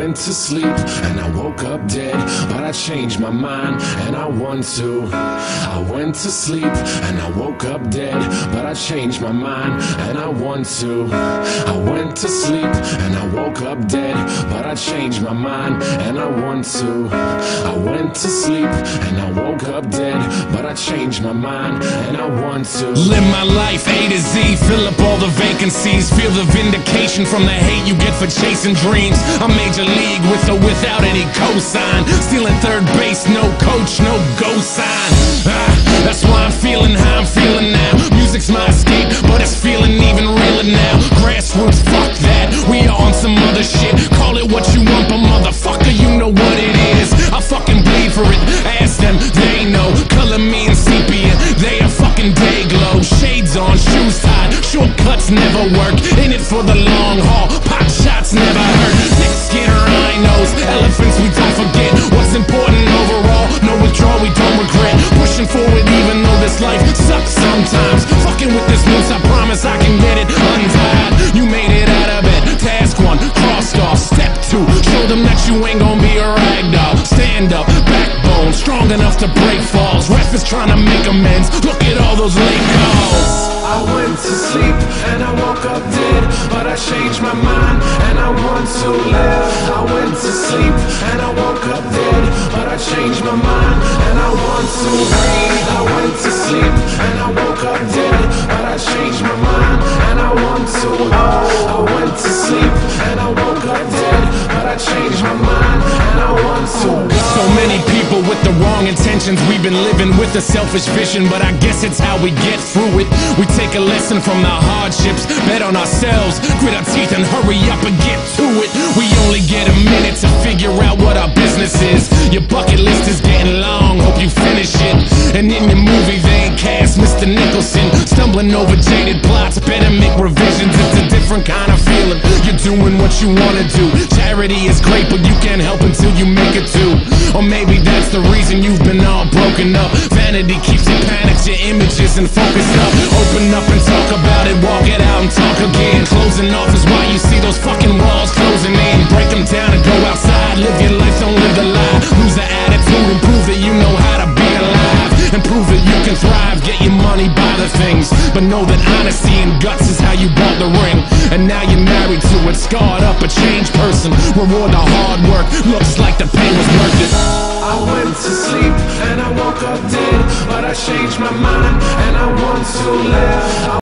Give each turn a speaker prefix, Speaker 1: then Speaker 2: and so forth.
Speaker 1: went to sleep and I woke up dead, but I changed my mind and I want to. I went to sleep and I woke up dead, but I changed my mind and I want to. I went to sleep and I woke up dead, but I changed my mind and I want to. I went to sleep and I woke up dead, but I changed my mind and I want to.
Speaker 2: Live my life A to Z, fill up all the vacancies, feel the vindication from the hate you get for chasing dreams. I'm major league with or without any cosign, stealing third base, no coach, no go sign. That's why I'm feeling how I'm feeling now. Music's my escape, but it's feeling even realer now. Grassroots, fuck that, we are on some other shit. Call it what you want, but motherfucker, you know what it is. I fucking bleed for it, ask them, they know. Color me in sepia, they are fucking day glow. Shades on, shoes tied, shortcuts never work. In it for the long haul, pot shots never hurt. Thick skin, rhinos, elephants we don't forget. What's important overall, no withdrawal, we don't regret. Pushing forward even though this life sucks sometimes. Fucking with this noose, I promise I can get it untied. You made it out of bed, task 1, crossed off. Step 2, show them that you ain't gon' be a ragdoll. Stand up, backbone, strong enough to break falls. Ref is trying to make amends, look at all those late calls.
Speaker 1: I went to sleep and I woke up dead, but I changed my mind and I want to live. I went to sleep and I woke up dead, but I changed my mind and I want to breathe. I went to sleep and I woke up dead, but I changed my mind and I want to. I went to sleep and I woke up dead, but I changed my mind and I want to.
Speaker 2: So many people with the wrong intentions, we've been living with a selfish vision, but I guess it's how we get through it. We take a lesson from the hardships, bet on ourselves, grit our teeth and hurry up and get to it. We only get a minute to figure out what our business is. Your bucket list is getting long, hope you finish it. And in your movie they ain't cast Mr. Nicholson, stumbling over jaded plots, better make revisions. It's a different kind of feeling, you're doing what you wanna do. Charity is great, but you can't help until you make it too. Or maybe that's the reason you've been all broken up. Vanity keeps you panicked, your images and focused up. Open up and talk about it, walk it out and talk again. Closing off is why you see those fucking walls closing in. Break them down and go outside, live your life, don't live the lie. Lose the attitude and prove that you know how to be alive. And prove that you can thrive, get your money, buy the things, but know that honesty and guts is how you bought the ring. And now you're married to it, scarred up, a changed person. Reward the hard work, looks like the pain was worth it.
Speaker 1: I went to sleep and I woke up dead, but I changed my mind and I want to live.